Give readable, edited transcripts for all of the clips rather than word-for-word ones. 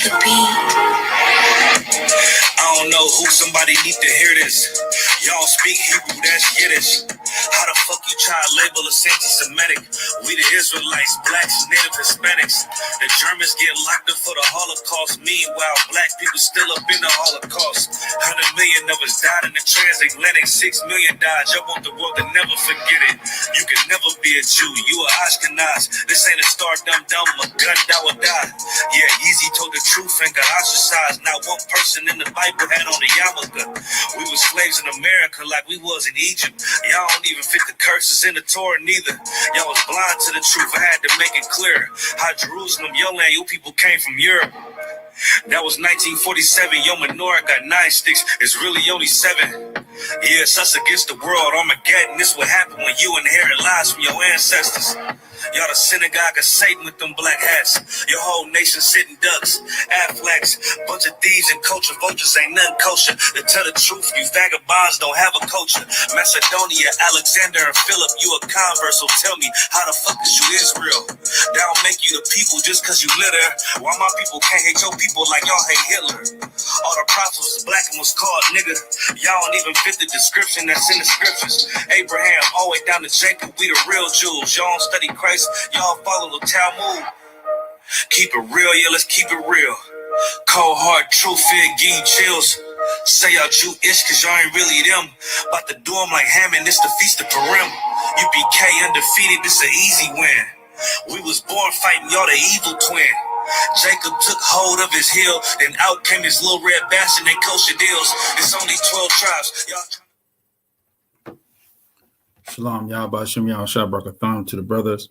I don't know who, somebody need to hear this. Y'all speak Hebrew, that's Yiddish. How the fuck you try to label us anti-Semitic? We the Israelites, blacks, native Hispanics. The Germans get locked up for the Holocaust. Meanwhile, black people still up in the Holocaust. 100 million of us died in the transatlantic. 6 million died. Y'all want the world to never forget it. You can never be a Jew. You a Ashkenaz. This ain't a star dum-dum. A gun that would die. Yeah, Yeezy told the truth and got ostracized. Not one person in the Bible had on a yarmulke. We were slaves in America like we was in Egypt. Y'all don't even fit the curses in the Torah neither. Y'all was blind to the truth. I had to make it clear how Jerusalem, your land, you people came from Europe. That was 1947. Your menorah got 9 sticks. It's really only 7. Yeah, it's us against the world. Armageddon. This what happened when you inherit lies from your ancestors. Y'all the synagogue of Satan with them black hats. Your whole nation sitting ducks, Aflacs, bunch of thieves and culture vultures ain't nothing kosher. To tell the truth, you vagabonds don't have a culture. Macedonia, Alexander, and Philip, you a convert, so tell me, how the fuck is you Israel? That don't make you the people just cause you live there. Why my people can't hate your people like y'all hate Hitler? All the prophets was black and was called nigga. Y'all don't even fit the description that's in the scriptures. Abraham, all the way down to Jacob, we the real Jews. Y'all don't study Christ, y'all follow the Talmud. Keep it real, yeah, let's keep it real. Cold hard truth, fear, give you chills. Say y'all Jewish cause y'all ain't really them. About to do them like Hammond, this the Feast of Purim. UPK undefeated, this an easy win. We was born fighting y'all the evil twin. Jacob took hold of his heel, then out came his little red bastard and kosher deals. It's only 12 tribes. Y'all. Shalom, Yahweh Shem Yah Shabbat to the brothers.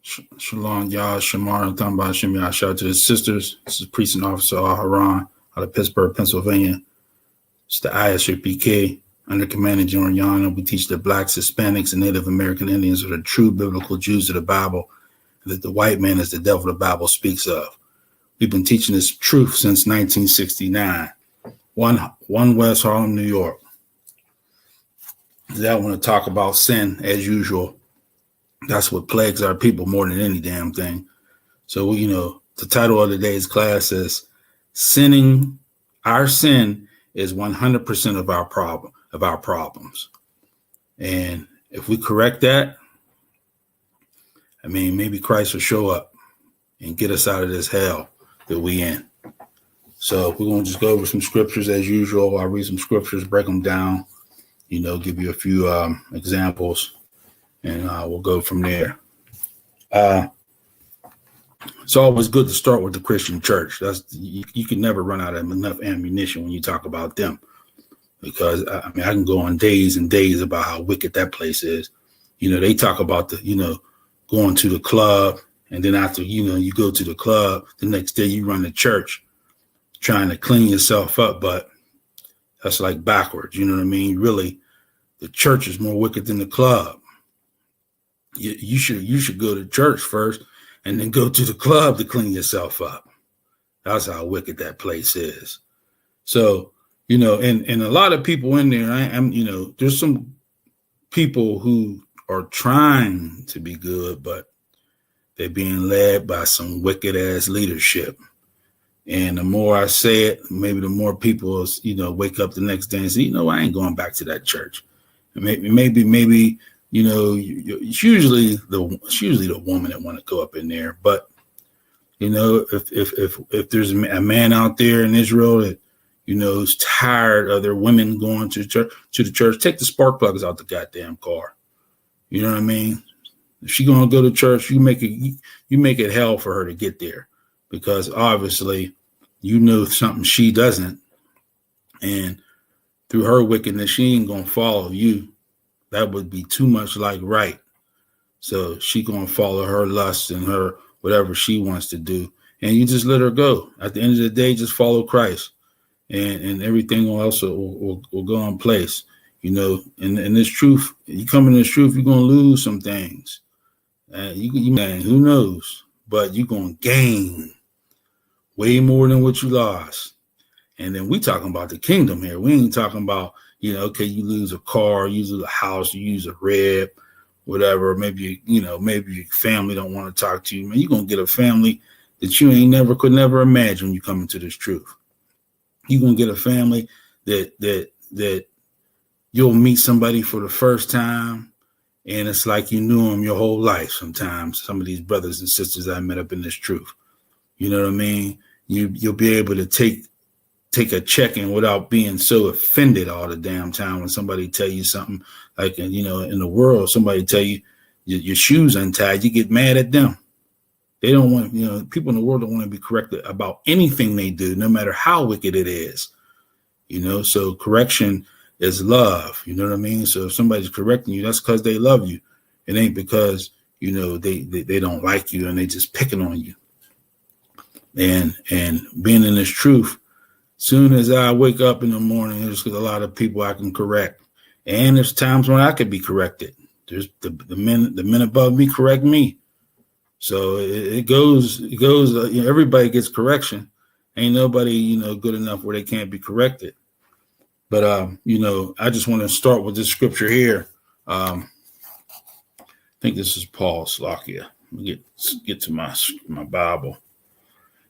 Shalom, Yah Shamar Thamba Shem Yah Shah to his sisters. This is Priest and Officer Al Haran out of Pittsburgh, Pennsylvania. It's the ISUPK under Commander GEN.YAHANNA. We teach that blacks, Hispanics, and Native American Indians are the true biblical Jews of the Bible, and that the white man is the devil the Bible speaks of. We've been teaching this truth since 1969. 1 West Harlem, New York. Today I want to talk about sin as usual. That's what plagues our people more than any damn thing. So, the title of today's class is Sinning. Our sin is 100% of our problems. And if we correct that, maybe Christ will show up and get us out of this hell that we in. So we're going to just go over some scriptures as usual. I'll read some scriptures, break them down, give you a few examples, and we'll go from there. It's always good to start with the Christian church. You can never run out of enough ammunition when you talk about them, because I can go on days and days about how wicked that place is. They talk about going to the club, and then after you go to the club, the next day you run to church trying to clean yourself up, but that's like backwards. You know what I mean? Really, the church is more wicked than the club. You should go to church first and then go to the club to clean yourself up. That's how wicked that place is. So, and a lot of people in there, there's some people who are trying to be good, but they're being led by some wicked ass leadership. And the more I say it, maybe the more people, wake up the next day and say, I ain't going back to that church. And maybe, it's usually the woman that want to go up in there. But, if there's a man out there in Israel that, is tired of their women going to the church, take the spark plugs out the goddamn car. You know what I mean? If she's going to go to church, you make it hell for her to get there, because obviously something she doesn't. And through her wickedness, she ain't going to follow you. That would be too much like right. So she going to follow her lust and her whatever she wants to do. And you just let her go. At the end of the day, just follow Christ. And everything else will go in place. And this truth, you come in this truth, you're going to lose some things. Who knows? But you're going to gain way more than what you lost. And then we talking about the kingdom here. We ain't talking about, you lose a car, you lose a house, you use a rib, whatever. Maybe your family don't want to talk to you. Man, you're going to get a family that you could never imagine when you come into this truth. You're gonna get a family that you'll meet somebody for the first time, and it's like you knew them your whole life. Sometimes some of these brothers and sisters I met up in this truth, you know what I mean? You'll be able to take a check-in without being so offended all the damn time when somebody tell you something like, you know, in the world, somebody tell you your shoes untied, you get mad at them. They don't want, you know, people in the world don't want to be corrected about anything they do, no matter how wicked it is, you know. So correction is love, you know what I mean? So if somebody's correcting you, that's because they love you. It ain't because, you know, they don't like you and they just picking on you. And being in this truth, soon as I wake up in the morning, there's a lot of people I can correct. And there's times when I could be corrected. There's the men above me correct me. So it goes, you know, everybody gets correction. Ain't nobody, you know, good enough where they can't be corrected. But, you know, I just want to start with this scripture here. I think this is Paul Slakia. Let me get to my Bible.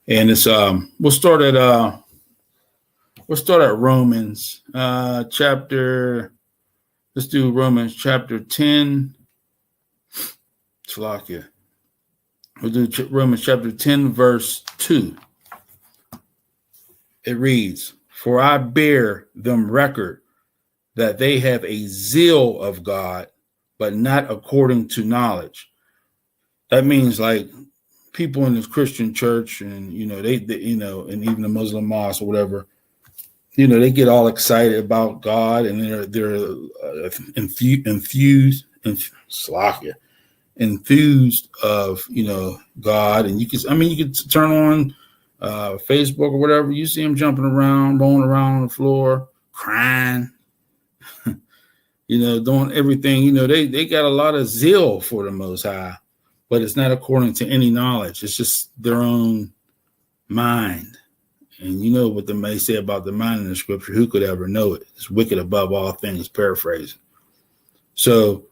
And it's, we'll start at Romans chapter, let's do Romans chapter 10. Slakia. We'll do Romans chapter 10, verse 2. It reads, "For I bear them record that they have a zeal of God, but not according to knowledge." That means like people in this Christian church and, you know, they you know, and even the Muslim mosque or whatever, you know, they get all excited about God and they're enthused of, you know, God. And you can turn on Facebook or whatever, you see them jumping around, rolling around on the floor, crying, you know, doing everything. You know, they got a lot of zeal for the Most High, but it's not according to any knowledge. It's just their own mind. And you know what they may say about the mind in the scripture, who could ever know it? It's wicked above all things, paraphrasing. So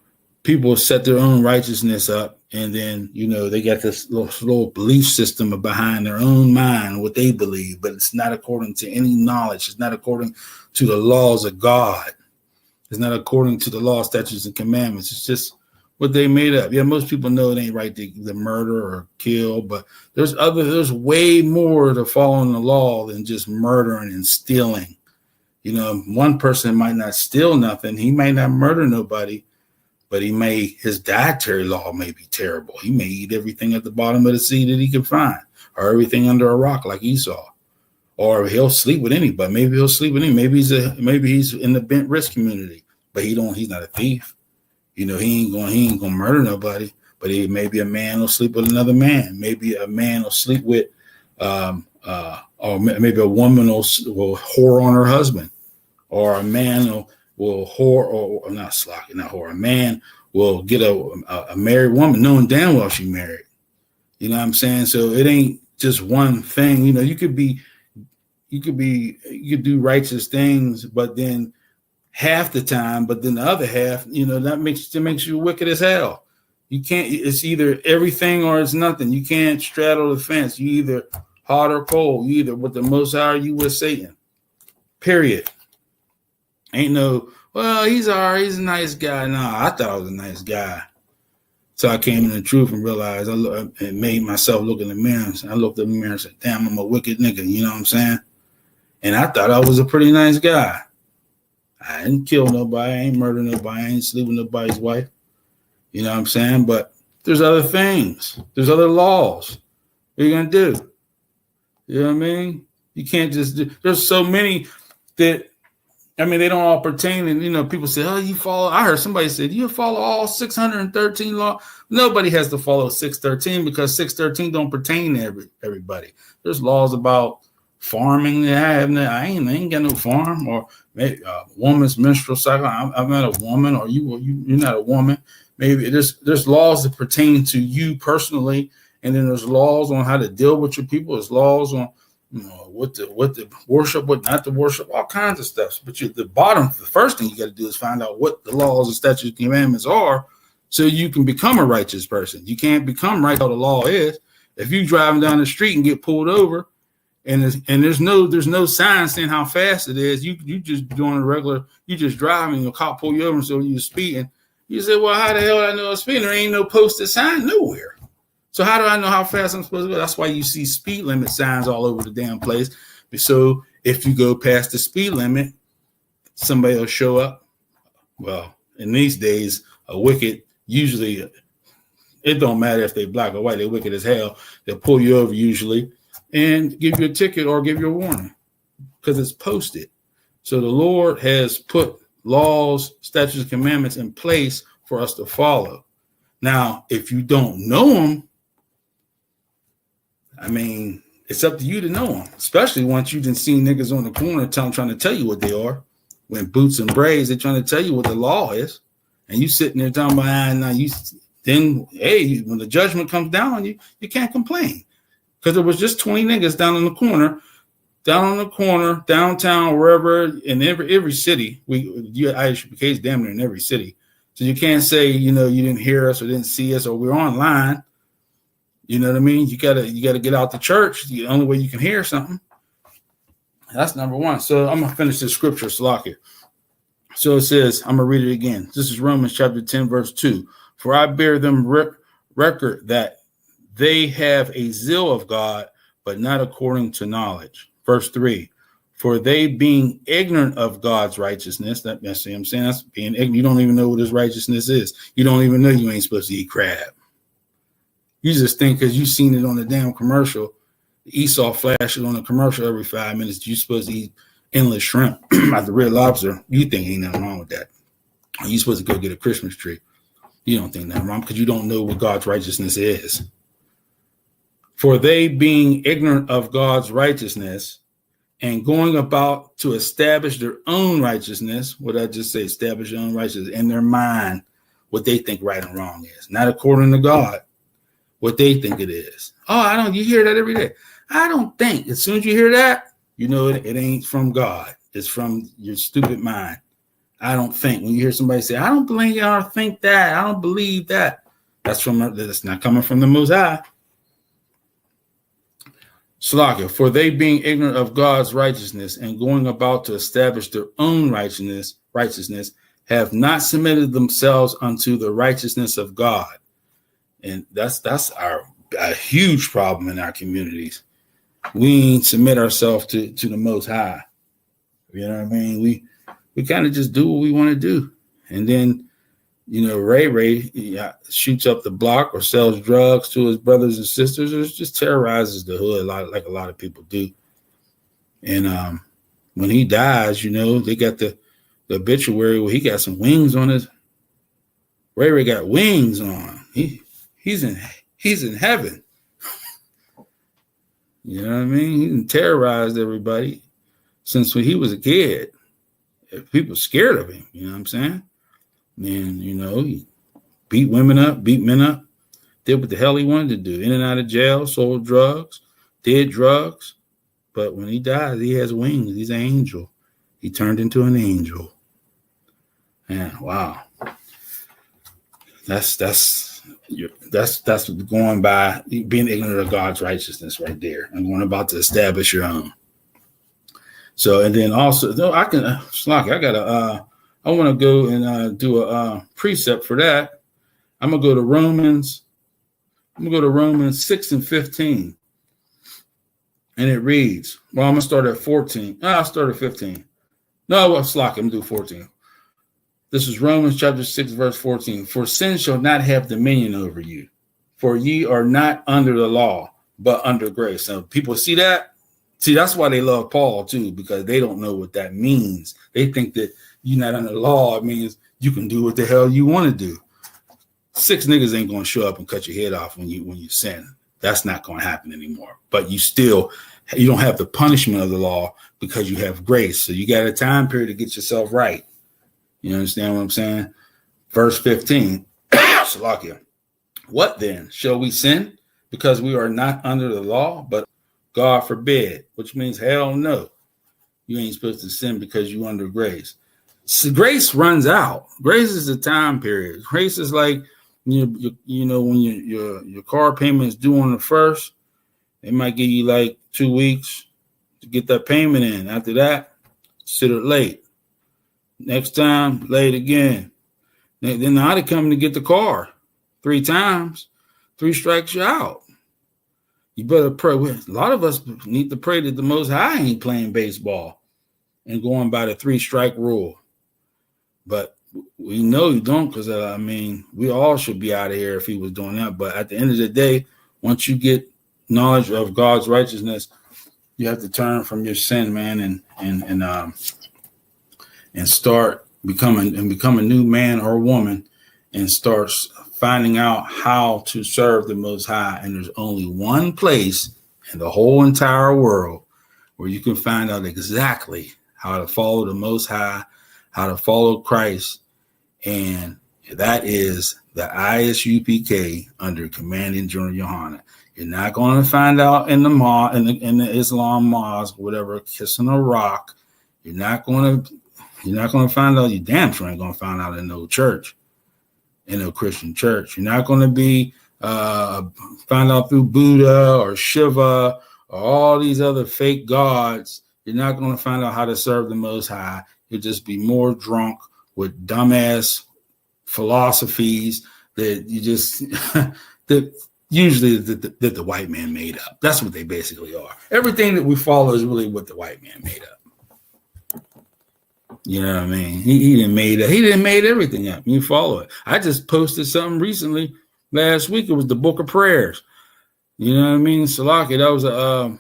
people set their own righteousness up, and then, you know, they got this little belief system behind their own mind, what they believe, but it's not according to any knowledge. It's not according to the laws of God. It's not according to the law, statutes, and commandments. It's just what they made up. Yeah, most people know it ain't right to murder or kill, but there's way more to following the law than just murdering and stealing. You know, one person might not steal nothing. He may not murder nobody, but his dietary law may be terrible. He may eat everything at the bottom of the sea that he can find, or everything under a rock like Esau. Or he'll sleep with anybody. Maybe he'll sleep with him. Maybe he's in the bent wrist community, but he's not a thief. You know, he ain't gonna murder nobody. But maybe a man will sleep with another man. Maybe a man will sleep with, or maybe a woman will whore on her husband, or a man will whore, or not whore. A man will get a married woman knowing damn well she married. You know what I'm saying? So it ain't just one thing. You know, you could do righteous things, but then half the time, but then the other half, you know, that makes you wicked as hell. You can't, it's either everything or it's nothing. You can't straddle the fence. You either hot or cold. You either with the Most High or you with Satan. Period. Ain't no, well, he's all right, he's a nice guy. No, I thought I was a nice guy. So I came in the truth and realized it made myself look in the mirror. I looked in the mirror and said, damn, I'm a wicked nigga. You know what I'm saying? And I thought I was a pretty nice guy. I didn't kill nobody. I ain't murder nobody. I ain't sleep with nobody's wife. You know what I'm saying? But there's other things. There's other laws. What are you going to do? You know what I mean? You can't just do. There's so many that, I mean, they don't all pertain. And, you know, people say, oh, you follow. I heard somebody say, do you follow all 613 laws? Nobody has to follow 613 because 613 don't pertain to everybody. There's laws about farming. I ain't got no farm. Or maybe a woman's menstrual cycle. I'm not a woman, or you're not a woman. Maybe there's laws that pertain to you personally, and then there's laws on how to deal with your people. There's laws on, you know, what to worship, what not to worship, all kinds of stuff. But the first thing you got to do is find out what the laws and statutes and commandments are, so you can become a righteous person. You can't become right how the law is. If you driving down the street and get pulled over, and there's no sign saying how fast it is, you just doing a regular, you just driving, a cop pull you over and so you're speeding. You say, well, how the hell do I know I'm speeding? There ain't no posted sign nowhere. So how do I know how fast I'm supposed to go? That's why you see speed limit signs all over the damn place. So if you go past the speed limit, somebody will show up. Well, in these days, a wicked, usually, it don't matter if they black or white, they're wicked as hell. They'll pull you over usually and give you a ticket or give you a warning because it's posted. So the Lord has put laws, statutes, and commandments in place for us to follow. Now, if you don't know them, I mean, it's up to you to know them, especially once you've seen niggas on the corner trying to tell you what they are. When boots and braids, they're trying to tell you what the law is. And you sitting there talking about, then, hey, when the judgment comes down on you, you can't complain. Because there was just 20 niggas down on the corner, downtown, wherever, in every city. I.S.U.P.K is damn near in every city. So you can't say, you didn't hear us or didn't see us or we're online. You know what I mean? You gotta get out the church. The only way you can hear something. That's number one. So I'm gonna finish this scripture, Salakia. So it says, I'm gonna read it again. This is Romans chapter 10, verse 2. For I bear them record that they have a zeal of God, but not according to knowledge. Verse 3. For they being ignorant of God's righteousness, that's what I'm saying. That's being ignorant. You don't even know what his righteousness is. You don't even know you ain't supposed to eat crab. You just think because you've seen it on the damn commercial, Esau flashes on a commercial every 5 minutes, you're supposed to eat endless shrimp at the Red Lobster. You think ain't nothing wrong with that. You're supposed to go get a Christmas tree. You don't think nothing wrong because you don't know what God's righteousness is. For they being ignorant of God's righteousness and going about to establish their own righteousness, what I just say, establish their own righteousness in their mind, what they think right and wrong is, not according to God. What they think it is. Oh, you hear that every day. I don't think. As soon as you hear that, you know it ain't from God. It's from your stupid mind. I don't think. When you hear somebody say, I don't believe or think that, I don't believe that, that's not coming from the Most High. Slakia, for they being ignorant of God's righteousness and going about to establish their own righteousness, have not submitted themselves unto the righteousness of God. And that's a huge problem in our communities. We ain't submit ourselves to the Most High. You know what I mean? We kind of just do what we want to do. And then, Ray shoots up the block or sells drugs to his brothers and sisters or just terrorizes the hood like a lot of people do. And when he dies, they got the obituary where he got some wings on his. Ray got wings on. He's in heaven. You know what I mean? He terrorized everybody since when he was a kid. People scared of him, you know what I'm saying? And, he beat women up, beat men up, did what the hell he wanted to do. In and out of jail, sold drugs, did drugs. But when he dies, he has wings. He's an angel. He turned into an angel. Man, wow. That's going by being ignorant of God's righteousness right there. I'm going about to establish your own. So, and then also, I want to go and do a precept for that. I'm going to go to Romans 6 and 15. And it reads, well, I'm going to start at 14. I'll start at 15. No, I'm going to do 14. This is Romans chapter 6, verse 14. For sin shall not have dominion over you, for ye are not under the law, but under grace. So people see that. See, that's why they love Paul too, because they don't know what that means. They think that you're not under the law. It means you can do what the hell you want to do. 6 niggas ain't going to show up and cut your head off when you sin. That's not going to happen anymore. But you don't have the punishment of the law because you have grace. So you got a time period to get yourself right. You understand what I'm saying? Verse 15. Salakia. What then? Shall we sin because we are not under the law? But God forbid, which means hell no. You ain't supposed to sin because you're under grace. So grace runs out. Grace is a time period. Grace is like You know, when your car payment is due on the 1st, they might give you like 2 weeks to get that payment in. After that, consider it late. Next time, late again. Then now they come to get the car 3 times. 3 strikes you out. You better pray. A lot of us need to pray that the Most High ain't playing baseball and going by the 3-strike rule. But we know you don't, because I mean, we all should be out of here if he was doing that. But at the end of the day, once you get knowledge of God's righteousness, you have to turn from your sin, man, and start become a new man or woman, and start finding out how to serve the Most High. And there's only one place in the whole entire world where you can find out exactly how to follow the Most High, how to follow Christ, and that is the ISUPK under Commanding General Yohanna. You're not going to find out in the Islam mosque, whatever, kissing a rock. You're not going to find out. You damn sure ain't going to find out in no church, in no Christian church. You're not going to be find out through Buddha or Shiva or all these other fake gods. You're not going to find out how to serve the Most High. You'll just be more drunk with dumbass philosophies that you just that usually that the white man made up. That's what they basically are. Everything that we follow is really what the white man made up. You know what I mean? He didn't made everything up. You follow it. I just posted something recently last week. It was the Book of Prayers. You know what I mean? Salaki, that was a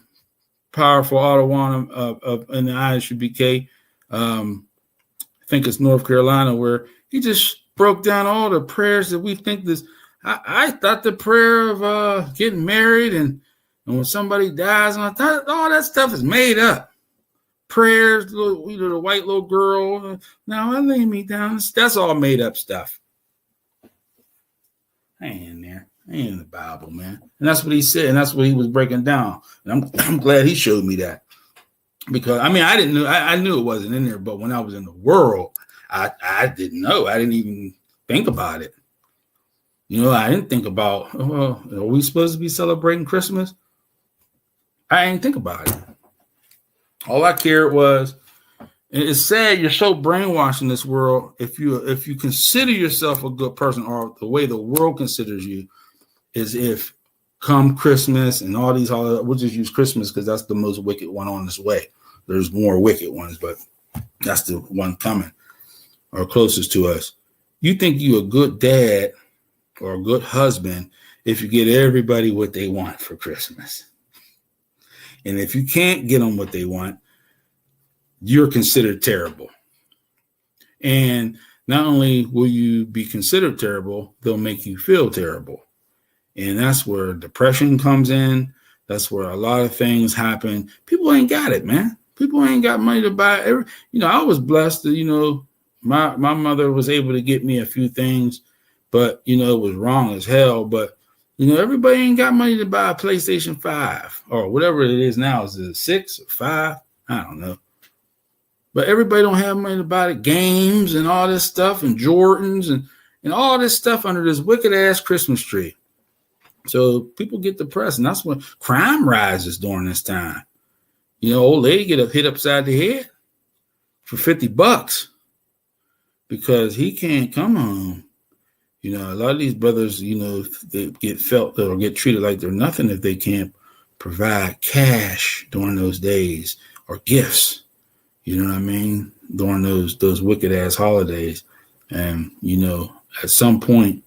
powerful Adawan in the I.S.U.P.K. I think it's North Carolina, where he just broke down all the prayers that we think this. I thought the prayer of getting married and when somebody dies, and I thought all that stuff is made up. Prayers, the white little girl. Now I lay me down. That's all made up stuff. Ain't in there. Ain't in the Bible, man. And that's what he said, and that's what he was breaking down. And I'm glad he showed me that. Because I mean, I didn't know. I knew it wasn't in there, but when I was in the world, I didn't know. I didn't even think about it. You know, I didn't think about, are we supposed to be celebrating Christmas? I didn't think about it. All I cared was, it's sad you're so brainwashed in this world. If you consider yourself a good person, or the way the world considers you is if come Christmas and all these holidays, we'll just use Christmas because that's the most wicked one on this way. There's more wicked ones, but that's the one coming or closest to us. You think you a good dad or a good husband if you get everybody what they want for Christmas. And if you can't get them what they want, you're considered terrible. And not only will you be considered terrible, they'll make you feel terrible. And that's where depression comes in. That's where a lot of things happen. People ain't got it, man. People ain't got money to buy every. You know, I was blessed that, my mother was able to get me a few things, but, it was wrong as hell. But, everybody ain't got money to buy a PlayStation 5 or whatever it is now. Is it 6 or 5? I don't know. But everybody don't have money to buy the games and all this stuff and Jordans and all this stuff under this wicked ass Christmas tree. So people get depressed, and that's when crime rises during this time. Old lady get hit upside the head for $50 because he can't come home. A lot of these brothers, they get felt or get treated like they're nothing if they can't provide cash during those days or gifts. You know what I mean? During those wicked ass holidays. And, at some point,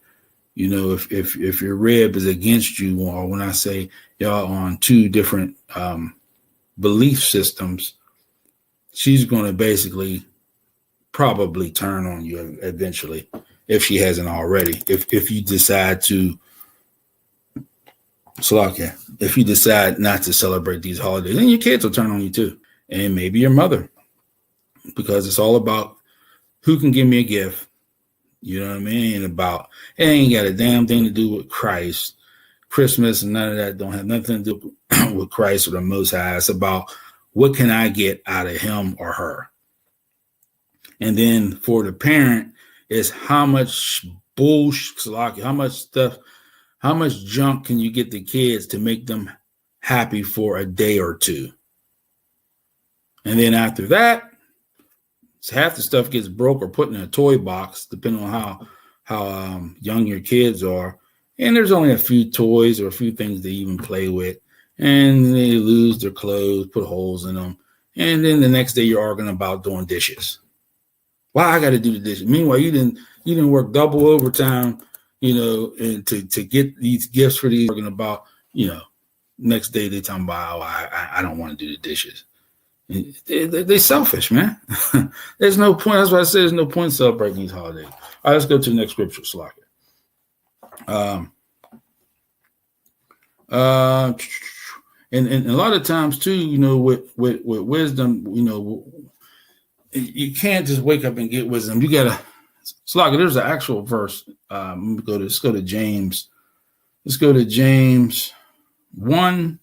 if your rib is against you, or when I say y'all on two different belief systems, she's going to basically probably turn on you eventually, if she hasn't already. If you decide to, if you decide not to celebrate these holidays, then your kids will turn on you too, and maybe your mother, because it's all about who can give me a gift. You know what I mean? It ain't got a damn thing to do with Christ. Christmas and none of that don't have nothing to do with Christ or the Most High. It's about what can I get out of him or her. And then for the parent, it's how much bullshit. How much junk can you get the kids to make them happy for a day or two? And then after that, half the stuff gets broke or put in a toy box, depending on how young your kids are. And there's only a few toys or a few things they even play with. And they lose their clothes, put holes in them. And then the next day you're arguing about doing dishes. Why I got to do the dishes? Meanwhile, you didn't work double overtime, and to get these gifts for these, arguing about, next day they talking about, I don't want to do the dishes. They're selfish, man. There's no point. That's why I said there's no point celebrating these holidays. All right, let's go to the next scripture, Slakia. And a lot of times too, with wisdom, you can't just wake up and get wisdom. You gotta. Slakia, there's an actual verse. Let's go to James. Let's go to James 1.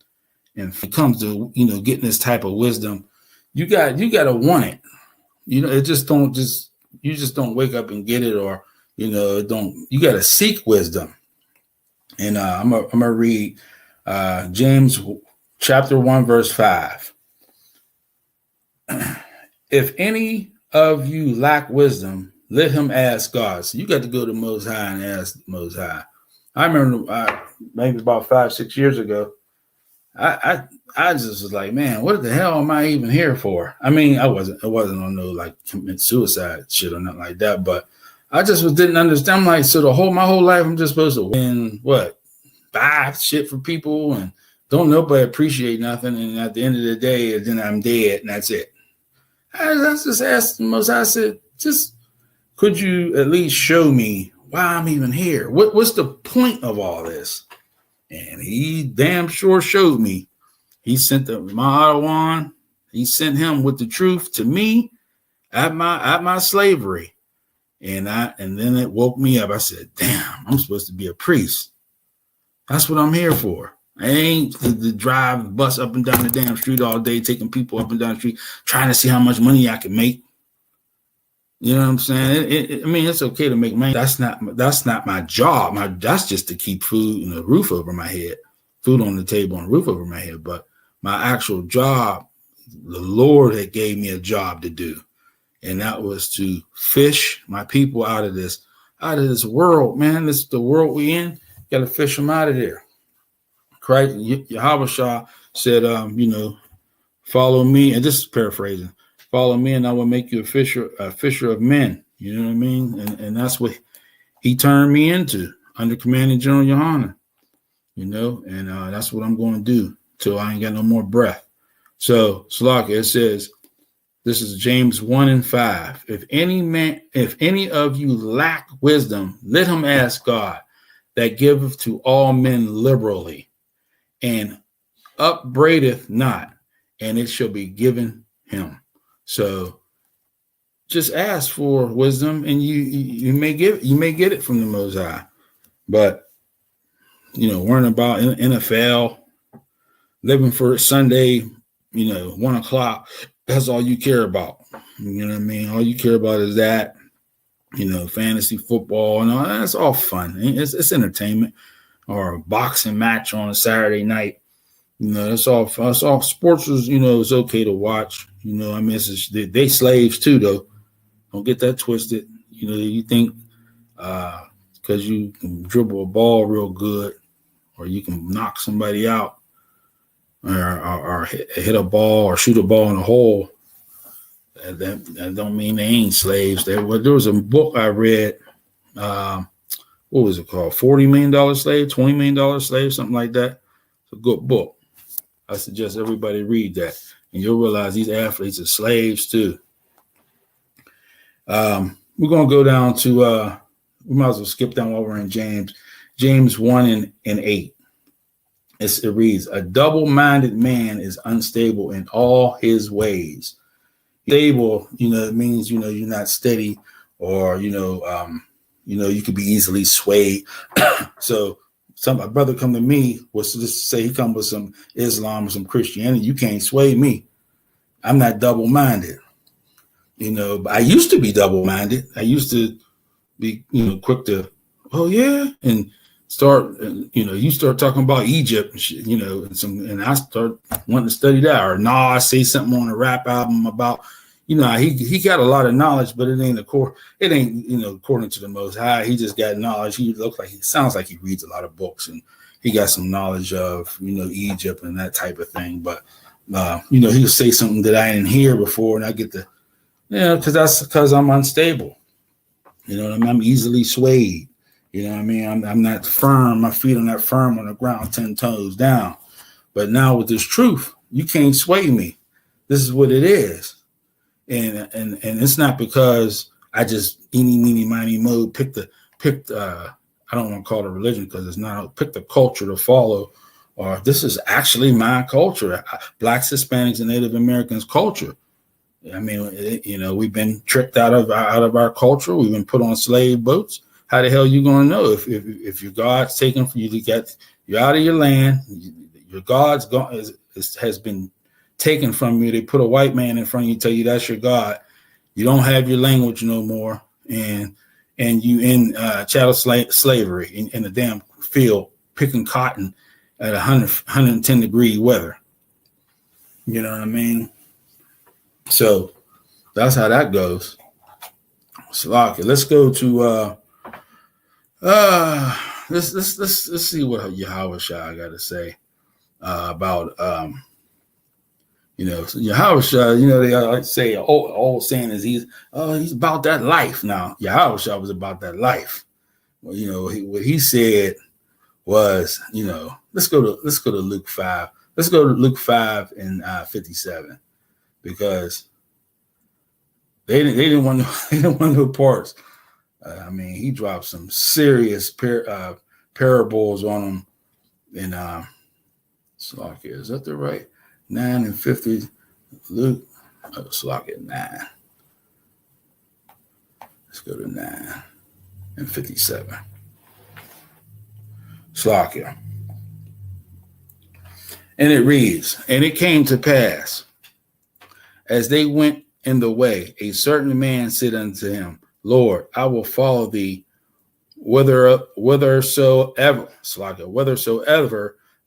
And if it comes to getting this type of wisdom, you gotta want it. You just don't wake up and get it, or you gotta seek wisdom. And I'm gonna read James chapter 1 verse 5. If any of you lack wisdom, let him ask God. So you got to go to Most High and ask Most High. I remember maybe about 5-6 years ago, I just was like, man, what the hell am I even here for? I mean, I wasn't on no like commit suicide shit or nothing like that, but I just didn't understand. I'm like, so my whole life I'm just supposed to win buy shit for people and don't nobody appreciate nothing, and at the end of the day, then I'm dead and that's it. I just asked the Most High, I said, just could you at least show me why I'm even here? What's the point of all this? And he damn sure showed me. He sent my Adawan. He sent him with the truth to me at my slavery. And then it woke me up. I said, damn, I'm supposed to be a priest. That's what I'm here for. I ain't to drive bus up and down the damn street all day, taking people up and down the street, trying to see how much money I can make. You know what I'm saying? It's okay to make money. That's not my job. That's just to keep food and a roof over my head, food on the table and a roof over my head. But my actual job, the Lord had gave me a job to do, and that was to fish my people out of this world, man. This is the world we in. Got to fish them out of there. Christ, Yahweh said, follow me, and this is paraphrasing. Follow me, and I will make you a fisher of men. You know what I mean? And that's what he turned me into under Commanding General Yohanna. And that's what I'm going to do till I ain't got no more breath. So, Slakia, it says, this is James 1 and 5. If any of you lack wisdom, let him ask God, that giveth to all men liberally, and upbraideth not, and it shall be given him. So just ask for wisdom, and you may get it from the Most High. But worrying about NFL, living for Sunday, 1 o'clock, that's all you care about. You know what I mean? All you care about is that, fantasy football and all that's all fun. It's entertainment, or a boxing match on a Saturday night. That's all fun. It's all sports is, it's okay to watch. They slaves too, though. Don't get that twisted. You think because you can dribble a ball real good, or you can knock somebody out, or hit a ball or shoot a ball in a hole, that don't mean they ain't slaves. There was a book I read. What was it called? $40 million slave, $20 million slave, something like that. It's a good book. I suggest everybody read that, and you'll realize these athletes are slaves too. We're going to go down to, we might as well skip down while we're in James 1 and 8. It reads, a double-minded man is unstable in all his ways. Stable, it means, you're not steady, or, you could be easily swayed. So a brother come to me was just say he come with some Islam or some Christianity. You can't sway me. I'm not double-minded. But I used to be double-minded. I used to be, quick to oh yeah, and start, you start talking about Egypt, and shit, and I start wanting to study that. Or I say something on a rap album about, he got a lot of knowledge, but it ain't according to the Most High. He just got knowledge. He sounds like he reads a lot of books, and he got some knowledge of, Egypt and that type of thing. But he'll say something that I didn't hear before, and I get the, because I'm unstable. I'm easily swayed. I'm not firm. My feet are not firm on the ground, 10 toes down. But now with this truth, you can't sway me. This is what it is. And it's not because I just eeny, meeny, miny, mo picked I don't want to call it a religion because it's not, picked a culture to follow, or this is actually my culture, Blacks, Hispanics, and Native Americans culture. I mean, we've been tricked out of our culture. We've been put on slave boats. How the hell are you going to know if your God's taken for you to get you out of your land? Your God's gone has been taken from you. They put a white man in front of you, tell you that's your God. You don't have your language no more, and you in chattel slavery in the damn field picking cotton at 110 degree weather. You know what I mean? So that's how that goes. So okay, let's go to let's see what Yahweh Shai got to say about Yahweh Shai. They like to say old saying is he's about that life. Now Yahweh Shai was about that life. Well, what he said was, let's go to Luke 5. Let's go to Luke 5 and 57. Because they didn't want no parts. He dropped some serious parables on them. And Slovakia, is that the right 9 and 50? Luke, Slovakia 9. Let's go to 9 and 57. Slovakia, and it reads, and it came to pass, as they went in the way, a certain man said unto him, Lord, I will follow thee whithersoever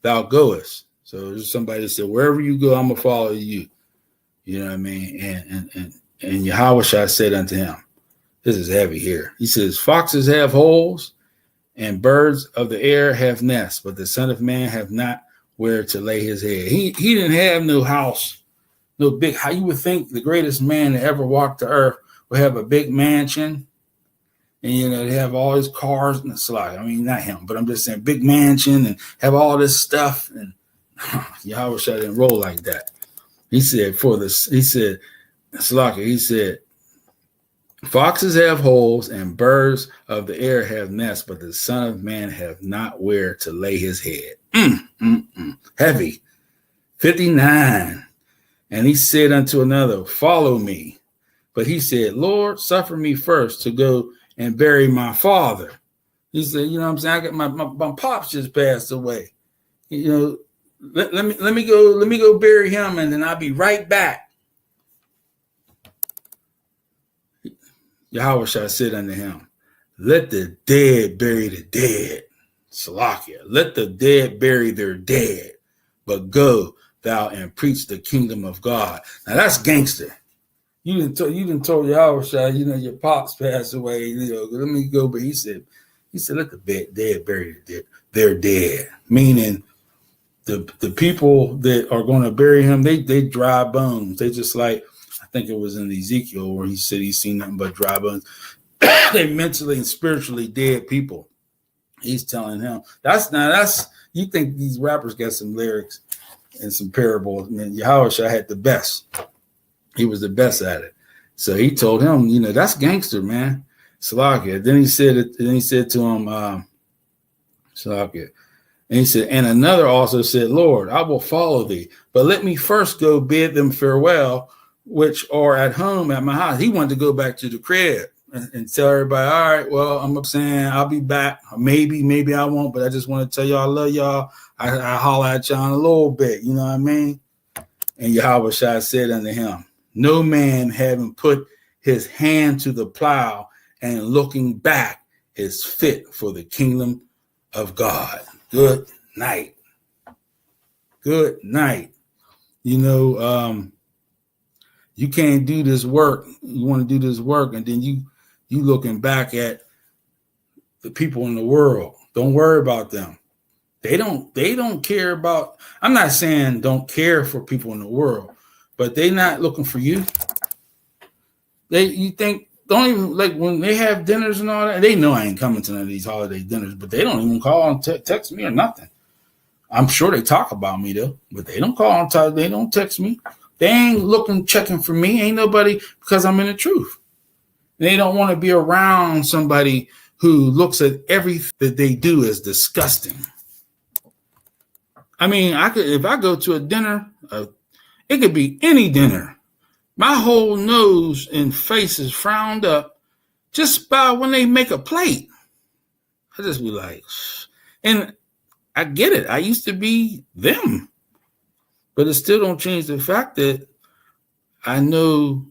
thou goest. So there's somebody that said, wherever you go, I'm gonna follow you. You know what I mean? And Yahweh said unto him, this is heavy here. He says, foxes have holes, and birds of the air have nests, but the Son of Man have not where to lay his head. He didn't have no house. No big, how you would think the greatest man that ever walked the earth would have a big mansion, and they have all his cars and it's like, not him, but I'm just saying big mansion and have all this stuff. And Yahweh didn't roll like that. He said, foxes have holes and birds of the air have nests, but the Son of Man have not where to lay his head. Heavy. 59. And he said unto another, follow me. But he said, Lord, suffer me first to go and bury my father. He said, what I'm saying? I got my pops just passed away. Let me go bury him, and then I'll be right back. Yahweh said unto him, let the dead bury the dead. Salakia, let the dead bury their dead, but go thou and preach the kingdom of God. Now that's gangster. You didn't told Yahweh, your pops passed away. Let me go. But he said, let the dead bury their dead. Meaning, the people that are going to bury him, they dry bones. They just like, I think it was in Ezekiel where he said he's seen nothing but dry bones. They mentally and spiritually dead people. He's telling him that's you think these rappers got some lyrics and some parables. And Yahweh had the best. He was the best at it. So he told him, that's gangster, man. Salakia. Then he said to him, Salakia. And he said, and another also said, Lord, I will follow thee, but let me first go bid them farewell, which are at home at my house. He wanted to go back to the crib and tell everybody, all right, well, I'm saying I'll be back. Maybe I won't, but I just want to tell y'all I love y'all. I holler at y'all in a little bit, you know what I mean? And Yahweh said unto him, no man having put his hand to the plow and looking back is fit for the kingdom of God. Good night. Good night. You can't do this work. You want to do this work, and then you looking back at the people in the world. Don't worry about them. They don't care about. I'm not saying don't care for people in the world, but they not looking for you. You think don't even like when they have dinners and all that. They know I ain't coming to none of these holiday dinners, but they don't even call and text me or nothing. I'm sure they talk about me though, but they don't call and talk. They don't text me. They ain't checking for me. Ain't nobody, because I'm in the truth. They don't want to be around somebody who looks at everything that they do as disgusting. I mean, if I go to a dinner, it could be any dinner. My whole nose and face is frowned up just by when they make a plate. I just be like, and I get it. I used to be them, but it still don't change the fact that I know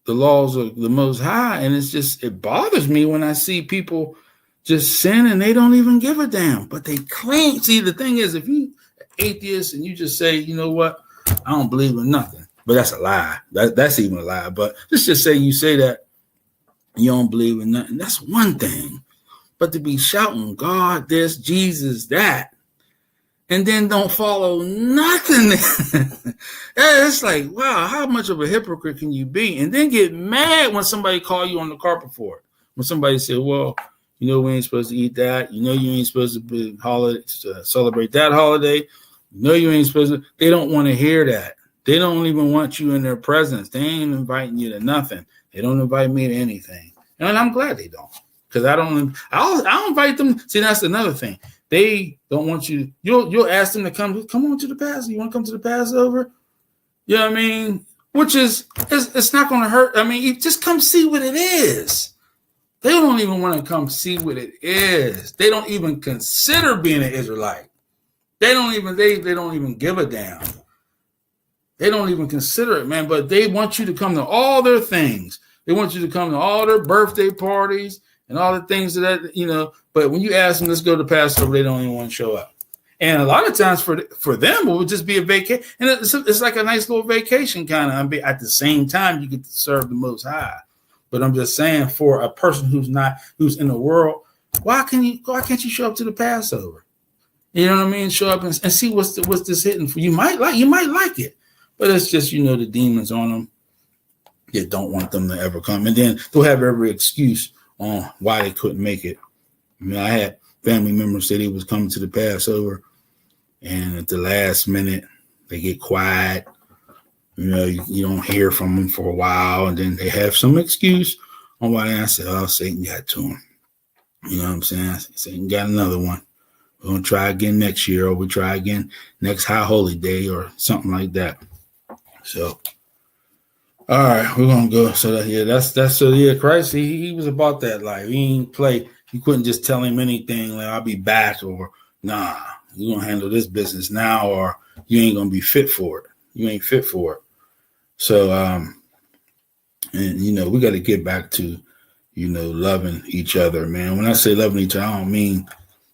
the laws of the Most High, and it bothers me when I see people just sin and they don't even give a damn, but they claim. See, the thing is, if you atheist and you just say, you know what, I don't believe in nothing, but that's a lie. That's even a lie. But let's just say you say that you don't believe in nothing. That's one thing. But to be shouting God this, Jesus that, and then don't follow nothing. It's like, wow, how much of a hypocrite can you be? And then get mad when somebody call you on the carpet for it. When somebody say, well, we ain't supposed to eat that. You ain't supposed to be celebrate that holiday. You ain't supposed to. They don't want to hear that. They don't even want you in their presence. They ain't inviting you to nothing. They don't invite me to anything. And I'm glad they don't. Because I'll invite them. See, that's another thing. They don't want you. You'll ask them to come on to the Passover. You want to come to the Passover? You know what I mean? Which it's not going to hurt. I mean, you just come see what it is. They don't even want to come see what it is. They don't even consider being an Israelite. They don't even give a damn. They don't even consider it, man. But they want you to come to all their things. They want you to come to all their birthday parties and all the things that. But when you ask them, let's go to Passover, they don't even want to show up. And a lot of times for them, it would just be a vacation. And it's like a nice little vacation kind of. At the same time, you get to serve the Most High. But I'm just saying, for a person who's in the world, why can't you show up to the Passover? You know what I mean? Show up and see what's this hitting for. You might like it, but it's just the demons on them. They don't want them to ever come, and then they'll have every excuse on why they couldn't make it. I had family members say they was coming to the Passover, and at the last minute they get quiet. You don't hear from them for a while, and then they have some excuse on why. I said, "Oh, Satan got to him." You know what I'm saying? Satan got another one. We're gonna try again next year, or we try again next High Holy Day, or something like that. So, all right, we're gonna go. So Christ, he was about that life. He ain't play. You couldn't just tell him anything like I'll be back, or nah, you gonna handle this business now, or you ain't gonna be fit for it. You ain't fit for it. So, and we got to get back to, loving each other, man. When I say loving each other, I don't mean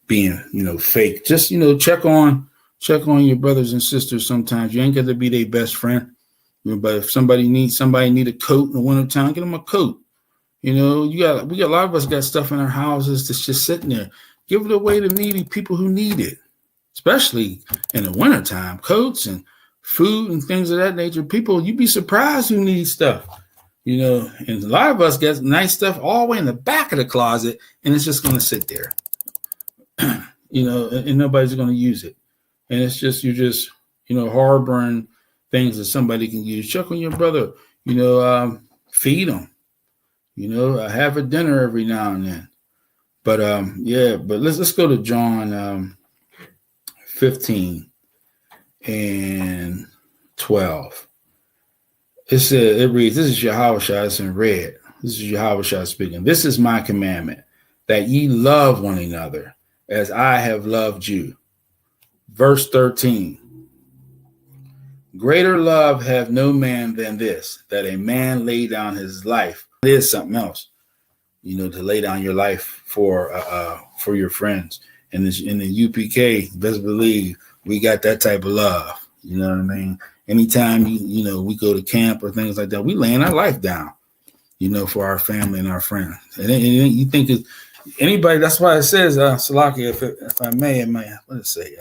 being, fake. Just, check on your brothers and sisters. Sometimes you ain't got to be their best friend. But if somebody need a coat in the wintertime, get them a coat. We got a lot of us got stuff in our houses that's just sitting there. Give it away to needy people who need it, especially in the wintertime. Coats and food and things of that nature. People, you'd be surprised who needs stuff. And a lot of us get nice stuff all the way in the back of the closet, and it's just going to sit there. And nobody's going to use it. And it's just, you're just, harboring things that somebody can use. Check on your brother, feed them, have a dinner every now and then. But but let's go to John 15 and 12. It reads, this is Yahushua, it's in red. This is Yahushua speaking. This is my commandment, that ye love one another as I have loved you. Verse 13. Greater love have no man than this, that a man lay down his life. There's something else. to lay down your life for your friends. And in the UPK, best believe we got that type of love. You know what I mean? Anytime we go to camp or things like that, we laying our life down, for our family and our friends. And you think it's anybody? That's why it says, Salaki, if I may, what does it say?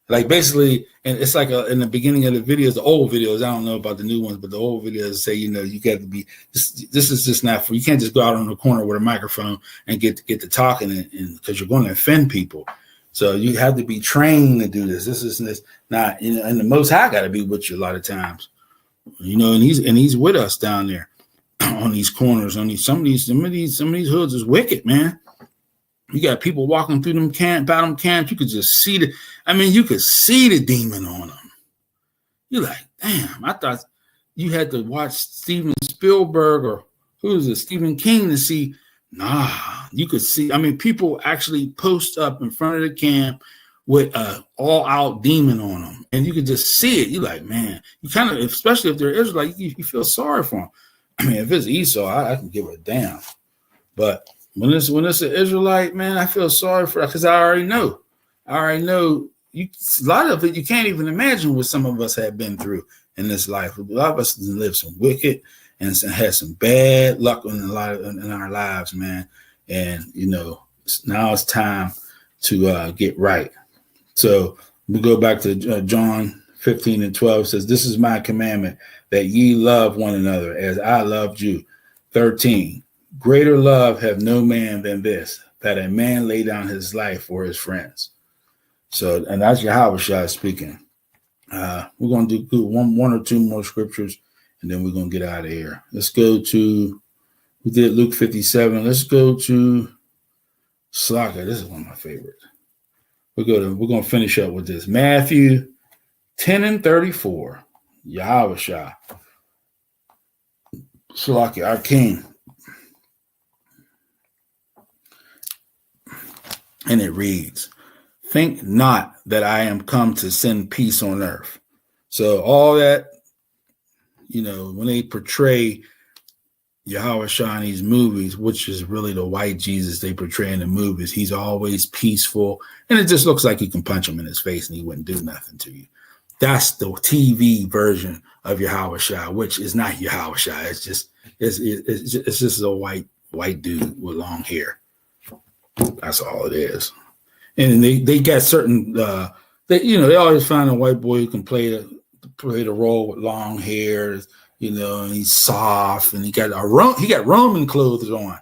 Like basically, and it's like in the beginning of the videos, the old videos, I don't know about the new ones, but the old videos say, you got to be, this is just not for, you can't just go out on the corner with a microphone and get to talking and because you're going to offend people. So you have to be trained to do this. This is not, and the Most High got to be with you a lot of times, and he's with us down there on these corners, some of these hoods is wicked, man. You got people walking through them camps. You could just see you could see the demon on them. You're like, damn, I thought you had to watch Steven Spielberg or Stephen King to see. Nah, you could see. People actually post up in front of the camp with a all-out demon on them, and you could just see it. You're like, man, you kind of, especially if they're Israelite, you feel sorry for them. If it's Esau, I can give a damn. But when it's an Israelite, man, I feel sorry for that because I already know. A lot of it you can't even imagine what some of us have been through in this life. A lot of us lived some wicked and had some bad luck in our lives, man. And now it's time to get right. So we go back to John 15:12. It says, "This is my commandment, that ye love one another as I loved you." 13. "Greater love have no man than this, that a man lay down his life for his friends." So, and that's Yahweh speaking. We're going to do one or two more scriptures, and then we're going to get out of here. Let's go to, we did Luke 57. Let's go to Slaka. This is one of my favorites. We're going to finish up with this. Matthew 10:34. Yahweh Slaka, our King. And it reads, "Think not that I am come to send peace on earth." So all that, when they portray Yahweh in these movies, which is really the white Jesus they portray in the movies, he's always peaceful. And it just looks like you can punch him in his face and he wouldn't do nothing to you. That's the TV version of Yahweh, which is not Yahweh. It's just a white dude with long hair. That's all it is. And they got certain they always find a white boy who can play the role with long hair, and he's soft and he got Roman clothes on.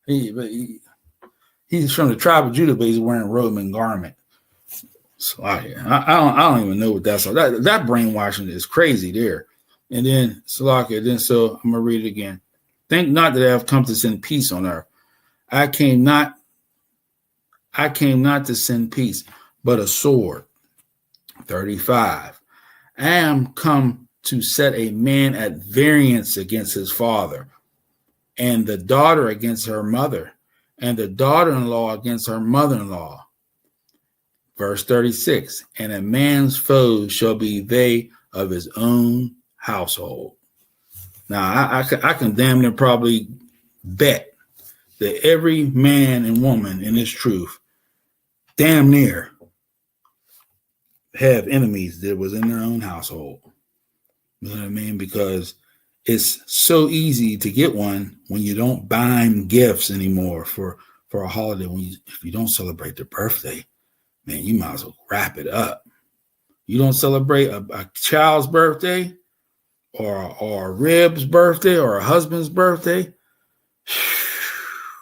He's from the tribe of Judah, but he's wearing Roman garment. So I don't even know what that's all. That brainwashing is crazy there. And then Salakia, so I'm gonna read it again. "Think not that I have come to send peace on earth. I came not to send peace, but a sword." 35. "I am come to set a man at variance against his father, and the daughter against her mother, and the daughter-in-law against her mother-in-law." Verse 36. "And a man's foes shall be they of his own household." Now, I can damn near probably bet that every man and woman in this truth damn near have enemies that was in their own household. You know what I mean? Because it's so easy to get one when you don't buy them gifts anymore for a holiday. If you don't celebrate their birthday, man, you might as well wrap it up. You don't celebrate a child's birthday or a rib's birthday or a husband's birthday,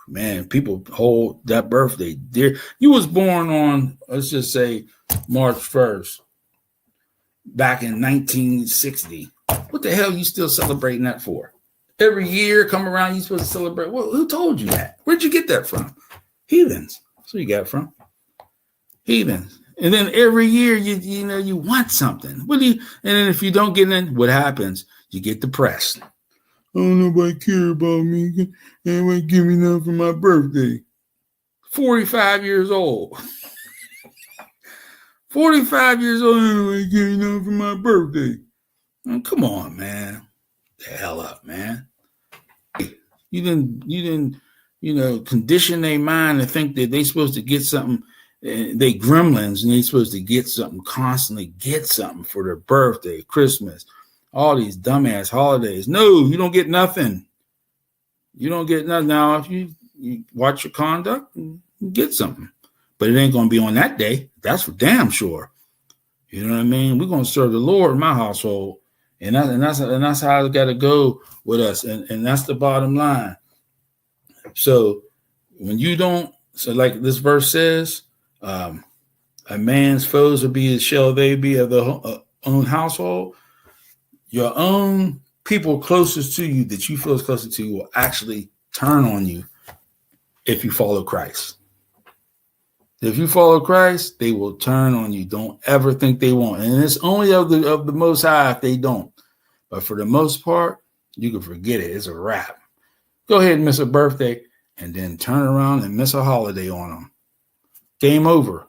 man, people hold that birthday dear. You was born on, let's just say, March 1st, back in 1960. What the hell are you still celebrating that for? Every year come around, you're supposed to celebrate. Well, who told you that? Where'd you get that from? Heathens. That's where you got it from. Heathens. And then every year you want something. And then if you don't get in, what happens? You get depressed. "Oh, nobody care about me. Nobody give me nothing for my birthday." 45 years old. 45 years old, nobody give me nothing for my birthday. Man, come on, man. The hell up, man. condition their mind to think that they supposed to get something. They gremlins, and they supposed to get something constantly, get something for their birthday, Christmas, all these dumbass holidays. No, you don't get nothing. You don't get nothing. Now, if you watch your conduct, you get something. But it ain't going to be on that day. That's for damn sure. You know what I mean? We're going to serve the Lord in my household. And that's how it's got to go with us. And that's the bottom line. So when you don't, so like this verse says, a man's foes shall they be of the own household. Your own people closest to you that you feel is closest to you will actually turn on you if you follow Christ. If you follow Christ, they will turn on you. Don't ever think they won't. And it's only of the Most High if they don't. But for the most part, you can forget it. It's a wrap. Go ahead and miss a birthday and then turn around and miss a holiday on them. Game over.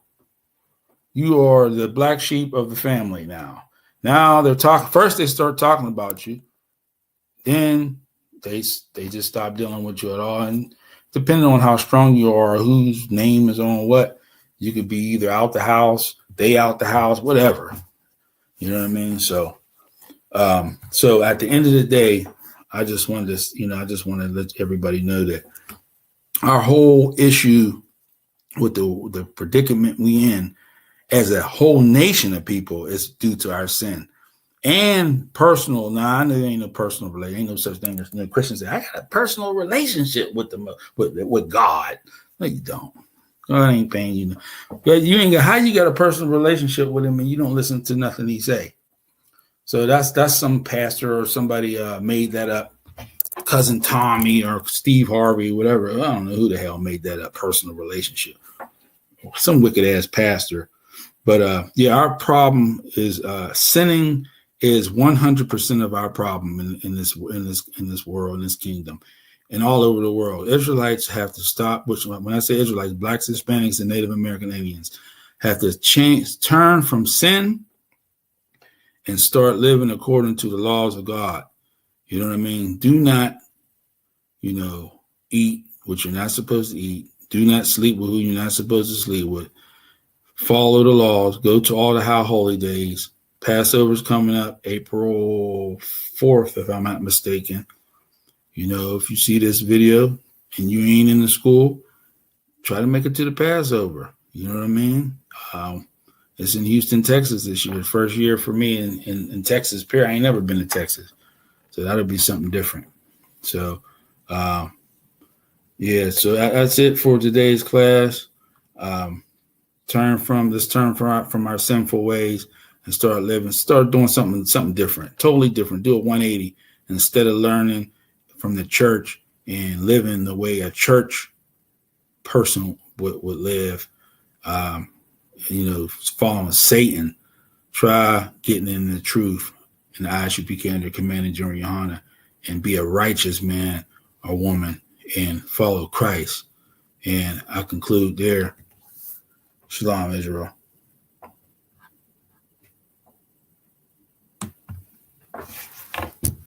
You are the black sheep of the family now. Now they're talking. First, they start talking about you. Then they just stop dealing with you at all. And depending on how strong you are, whose name is on what, you could be either out the house, they out the house, whatever. You know what I mean? So at the end of the day, I just wanted to let everybody know that our whole issue with the predicament we in as a whole nation of people is due to our sin and personal. Now I know there ain't no personal relationship, ain't no such thing as no Christians say I got a personal relationship with God. No, you don't. God ain't paying you. But you ain't got how you got a personal relationship with him and you don't listen to nothing he say. So that's some pastor or somebody made that up. Cousin Tommy or Steve Harvey, whatever. I don't know who the hell made that up. Personal relationship. Some wicked ass pastor. But our problem is sinning is 100% of our problem in this world, in this kingdom, and all over the world. Israelites have to stop. Which, when I say Israelites, blacks, Hispanics, and Native American Indians have to turn from sin and start living according to the laws of God. You know what I mean? Do not, eat what you're not supposed to eat. Do not sleep with who you're not supposed to sleep with. Follow the laws. Go to all the high holy days. Passover's coming up April 4th, if I'm not mistaken. If you see this video and you ain't in the school, try to make it to the Passover. You know what I mean? It's in Houston, Texas this year. First year for me in Texas, period. I ain't never been to Texas. So that'll be something different. So, so that's it for today's class. Turn from our sinful ways and start doing something different, totally different. Do a 180 instead of learning from the church and living the way a church person would live. Following Satan. Try getting in the truth in the I.S.U.P.K under Command of GEN.YAHANNA and be a righteous man or woman and follow Christ. And I conclude there. Shalom, Israel.